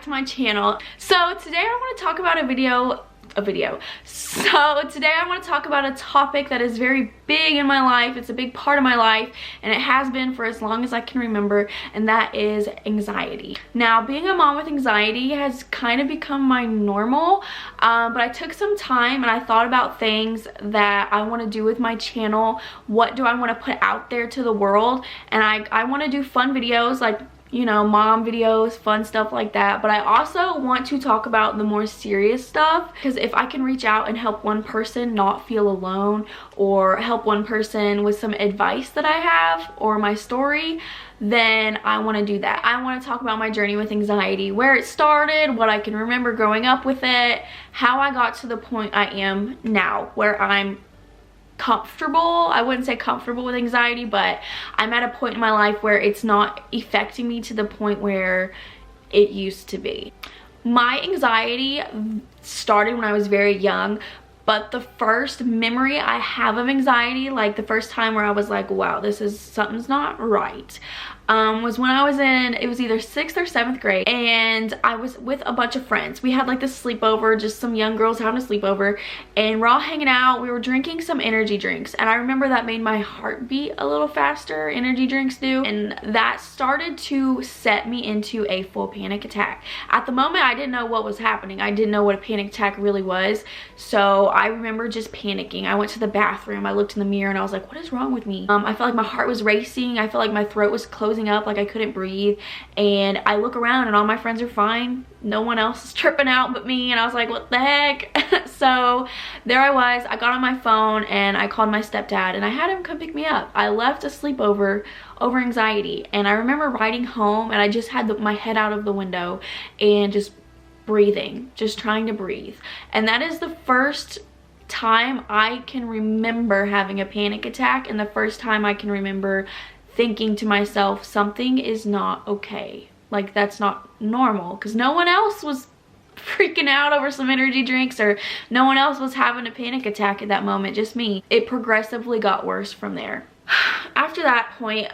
back to my channel. So today I want to talk about So today I want to talk about a topic that is very big in my life. It's a big part of my life, and it has been for as long as I can remember, and that is anxiety. Now, being a mom with anxiety has kind of become my normal, but I took some time and I thought about things that I want to do with my channel. What do I want to put out there to the world? And I want to do fun videos, like, you know, mom videos, fun stuff like that. But I also want to talk about the more serious stuff, because if I can reach out and help one person not feel alone, or help one person with some advice that I have or my story, then I want to do that. I want to talk about my journey with anxiety, where it started, what I can remember growing up with it, how I got to the point I am now, where I'm comfortable. I wouldn't say comfortable with anxiety, but I'm at a point in my life where it's not affecting me to the point where it used to be. My anxiety started when I was very young, but the first memory I have of anxiety, like the first time where I was like, wow, something's not right, was when I was in, it was either 6th or 7th grade, and I was with a bunch of friends. We had like this sleepover, just some young girls having a sleepover, and we're all hanging out. We were drinking some energy drinks, and I remember that made my heart beat a little faster. Energy drinks do, and that started to set me into a full panic attack. At the moment, I didn't know what was happening. I didn't know what a panic attack really was, so I remember just panicking. I went to the bathroom, I looked in the mirror, and I was like, what is wrong with me? I felt like my heart was racing. I felt like my throat was closing up, like I couldn't breathe. And I look around and all my friends are fine. No one else is tripping out but me, and I was like, what the heck? So there I was. I got on my phone and I called my stepdad, and I had him come pick me up. I left a sleepover over anxiety, and I remember riding home, and I just had my head out of the window and just breathing, just trying to breathe. And that is the first time I can remember having a panic attack, and the first time I can remember thinking to myself, something is not okay. Like, that's not normal, because no one else was freaking out over some energy drinks, or no one else was having a panic attack at that moment, just me. It progressively got worse from there. After that point,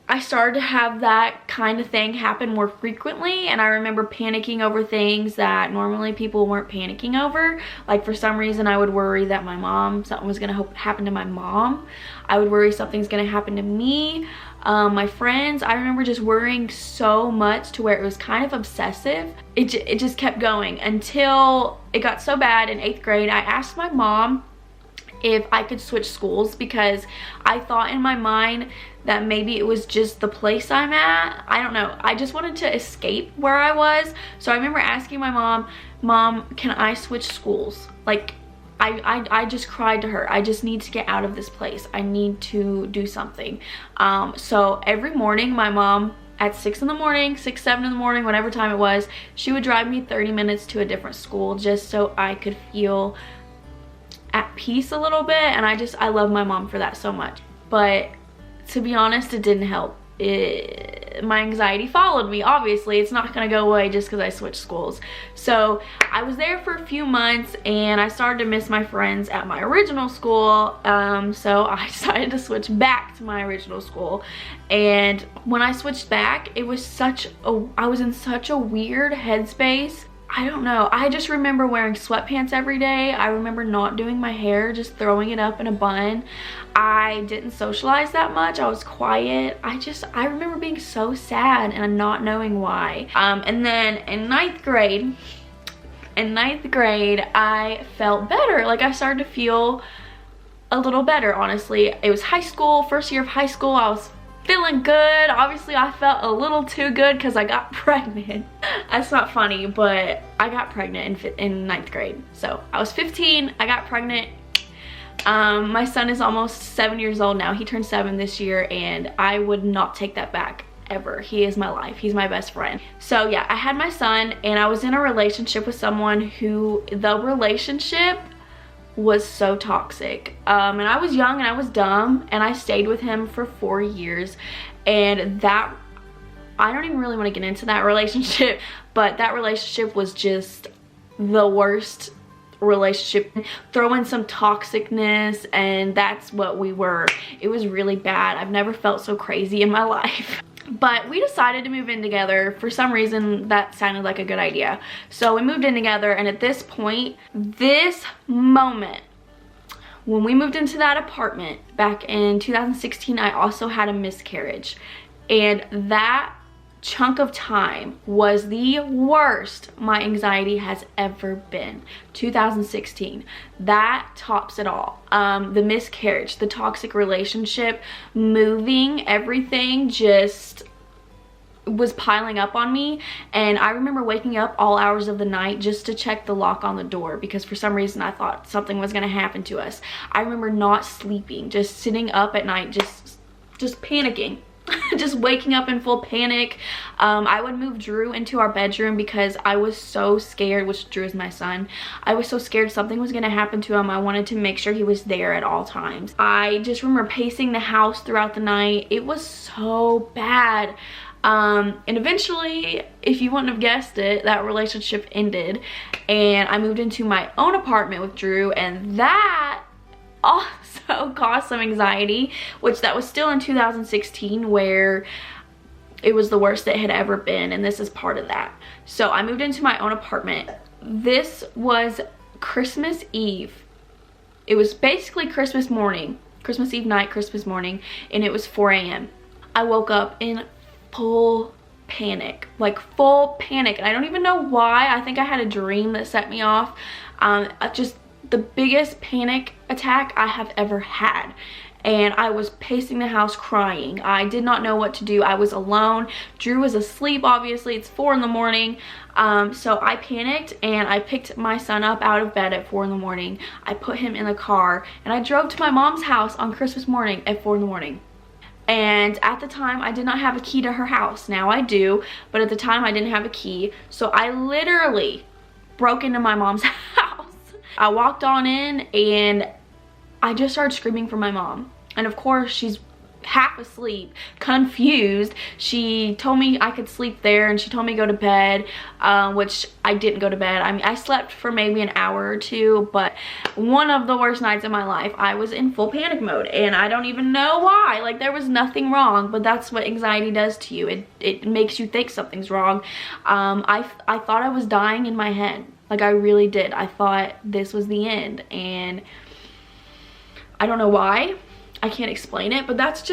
I started to have that kind of thing happen more frequently, and I remember panicking over things that normally people weren't panicking over. Like, for some reason, I would worry that something was gonna happen to my mom. I would worry something's gonna happen to me, my friends. I remember just worrying so much to where it was kind of obsessive. It just kept going until it got so bad in 8th grade. I asked my mom if I could switch schools, because I thought in my mind that maybe it was just the place I'm at. I don't know. I just wanted to escape where I was. So I remember asking my mom, can I switch schools? Like, I just cried to her. I just need to get out of this place. I need to do something. So every morning, my mom, at 6 in the morning, 6, 7 in the morning, whatever time it was, she would drive me 30 minutes to a different school just so I could feel at peace a little bit. And I love my mom for that so much. But to be honest, it didn't help. My anxiety followed me. Obviously, it's not gonna go away just because I switched schools. So I was there for a few months, and I started to miss my friends at my original school. So I decided to switch back to my original school. And when I switched back, I was in such a weird headspace. I don't know. I just remember wearing sweatpants every day. I remember not doing my hair, just throwing it up in a bun. I didn't socialize that much. I was quiet. I remember being so sad and not knowing why. And then in 9th grade, I felt better. Like, I started to feel a little better, honestly. It was high school, first year of high school. I was feeling good. Obviously, I felt a little too good because I got pregnant. That's not funny, but I got pregnant in 9th grade. So I was 15, I got pregnant. My son is almost 7 years old now. He turned 7 this year, and I would not take that back ever. He is my life. He's my best friend. So yeah, I had my son, and I was in a relationship with someone who, the relationship was so toxic, and I was young and I was dumb, and I stayed with him for 4 years, and that, I don't even really want to get into that relationship, but that relationship was just the worst relationship. Throw in some toxicness, and that's what we were. It was really bad. I've never felt so crazy in my life. But we decided to move in together. For some reason, that sounded like a good idea. So we moved in together, and at this point, this moment, when we moved into that apartment back in 2016, I also had a miscarriage. And that chunk of time was the worst my anxiety has ever been. 2016, that tops it all. The miscarriage, the toxic relationship, moving, everything just was piling up on me. And I remember waking up all hours of the night just to check the lock on the door, because for some reason I thought something was going to happen to us. I remember not sleeping, just sitting up at night, just panicking. Just waking up in full panic. I would move Drew into our bedroom because I was so scared, which Drew is my son. I was so scared something was going to happen to him. I wanted to make sure he was there at all times. I just remember pacing the house throughout the night. It was so bad. And eventually, if you wouldn't have guessed it, that relationship ended and I moved into my own apartment with Drew, and that also caused some anxiety, which that was still in 2016, where it was the worst it had ever been, and this is part of that. So I moved into my own apartment. This was Christmas Eve. It was basically Christmas morning, Christmas Eve night, Christmas morning, and it was 4 a.m. I woke up in full panic, like full panic, and I don't even know why. I think I had a dream that set me off. Just the biggest panic attack I have ever had, and I was pacing the house crying. I did not know what to do. I was alone. Drew was asleep, obviously. It's 4 in the morning. So I panicked and I picked my son up out of bed at 4 in the morning. I put him in the car and I drove to my mom's house on Christmas morning at 4 in the morning. And at the time, I did not have a key to her house. Now I do, but at the time I didn't have a key. So I literally broke into my mom's house. I walked on in and I just started screaming for my mom. And of course, she's half asleep, confused. She told me I could sleep there and she told me to go to bed, which I didn't go to bed. I mean, I slept for maybe an hour or two, but one of the worst nights of my life. I was in full panic mode and I don't even know why. Like, there was nothing wrong, but that's what anxiety does to you. It makes you think something's wrong. I thought I was dying in my head. Like, I really did. I thought this was the end, and I don't know why. I can't explain it, but that's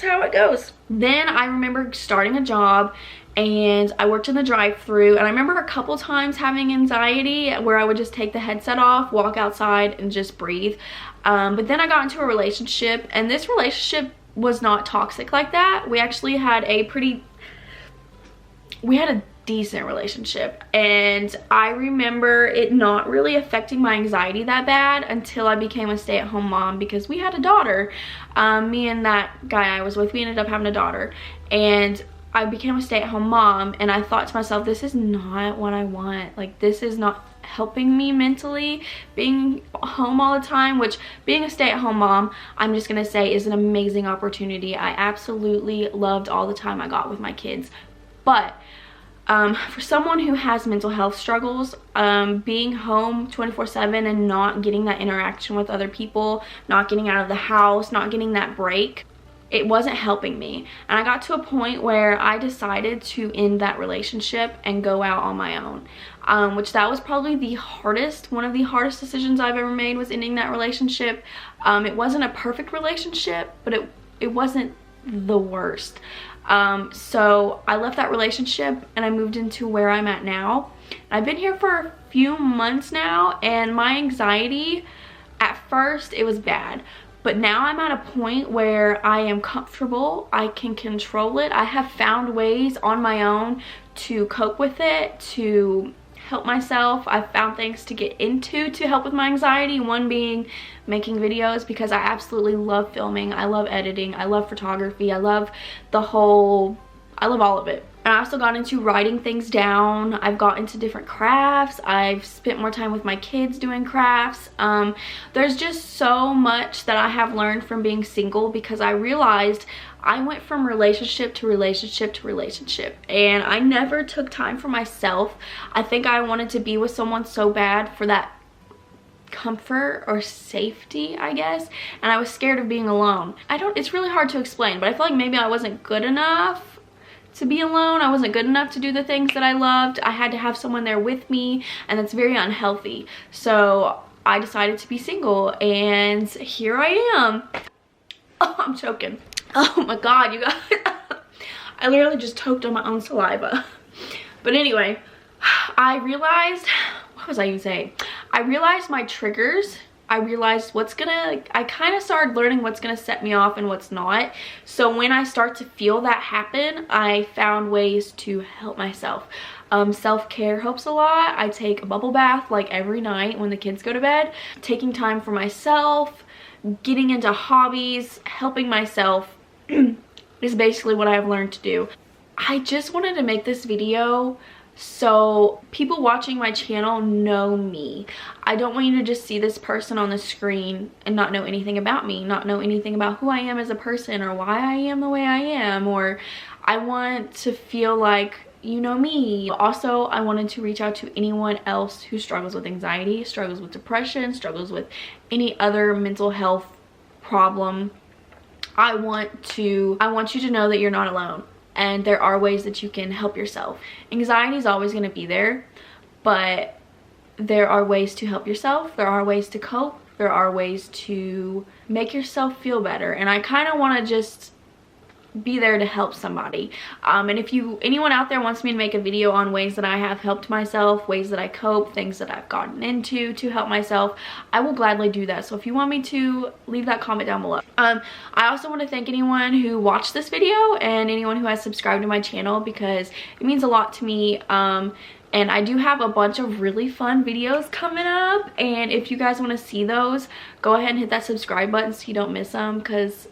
how it goes. Then I remember starting a job and I worked in the drive-thru, and I remember a couple times having anxiety where I would just take the headset off, walk outside, and just breathe. But then I got into a relationship, and this relationship was not toxic like that. We actually had a decent relationship, and I remember it not really affecting my anxiety that bad until I became a stay-at-home mom, because we had a daughter. Me and that guy I was with, we ended up having a daughter, and I became a stay-at-home mom, and I thought to myself, this is not what I want. Like, this is not helping me mentally, being home all the time, which being a stay-at-home mom, I'm just gonna say, is an amazing opportunity. I absolutely loved all the time I got with my kids, but for someone who has mental health struggles, being home 24/7 and not getting that interaction with other people, not getting out of the house, not getting that break, it wasn't helping me. And I got to a point where I decided to end that relationship and go out on my own, which that was probably one of the hardest decisions I've ever made, was ending that relationship. It wasn't a perfect relationship, but it wasn't the worst. So I left that relationship and I moved into where I'm at now. I've been here for a few months now, and my anxiety, at first it was bad, but now I'm at a point where I am comfortable. I can control it. I have found ways on my own to cope with it, to help myself. I've found things to get into to help with my anxiety, one being making videos, because I absolutely love filming. I love editing. I love photography. I love all of it. And I also got into writing things down. I've got into different crafts. I've spent more time with my kids doing crafts. There's just so much that I have learned from being single, because I realized I went from relationship to relationship to relationship, and I never took time for myself. I think I wanted to be with someone so bad for that comfort or safety, I guess, and I was scared of being alone. It's really hard to explain, but I feel like maybe I wasn't good enough to be alone. I wasn't good enough to do the things that I loved. I had to have someone there with me, and that's very unhealthy. So I decided to be single, and here I am. Oh, I'm choking. Oh my god, you guys. I literally just choked on my own saliva. But anyway, I realized, what was I even saying? I realized my triggers. I realized I kind of started learning what's gonna set me off and what's not. So when I start to feel that happen, I found ways to help myself. Self-care helps a lot. I take a bubble bath like every night when the kids go to bed. Taking time for myself, getting into hobbies, helping myself is basically what I've learned to do. I just wanted to make this video so people watching my channel know me. I don't want you to just see this person on the screen and not know anything about me, not know anything about who I am as a person or why I am the way I am, or I want to feel like you know me. Also, I wanted to reach out to anyone else who struggles with anxiety, struggles with depression, struggles with any other mental health problem. I want you to know that you're not alone. And there are ways that you can help yourself. Anxiety is always going to be there, but there are ways to help yourself. There are ways to cope. There are ways to make yourself feel better. And I kind of want to just be there to help somebody. And if anyone out there wants me to make a video on ways that I have helped myself, ways that I cope, things that I've gotten into to help myself, I will gladly do that. So if you want me to, leave that comment down below. I also want to thank anyone who watched this video and anyone who has subscribed to my channel, because it means a lot to me. And I do have a bunch of really fun videos coming up, and if you guys want to see those, go ahead and hit that subscribe button so you don't miss them, because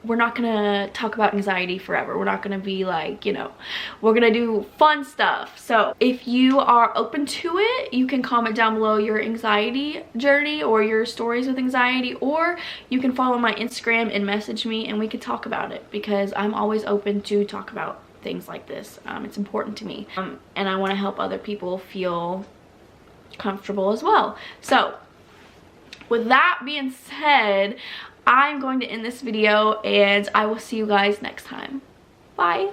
we're not gonna talk about anxiety forever. We're not gonna be like, you know, we're gonna do fun stuff. So if you are open to it, you can comment down below your anxiety journey or your stories with anxiety, or you can follow my Instagram and message me and we could talk about it, because I'm always open to talk about things like this. It's important to me, and I want to help other people feel comfortable as well. So with that being said, I'm going to end this video and I will see you guys next time. Bye.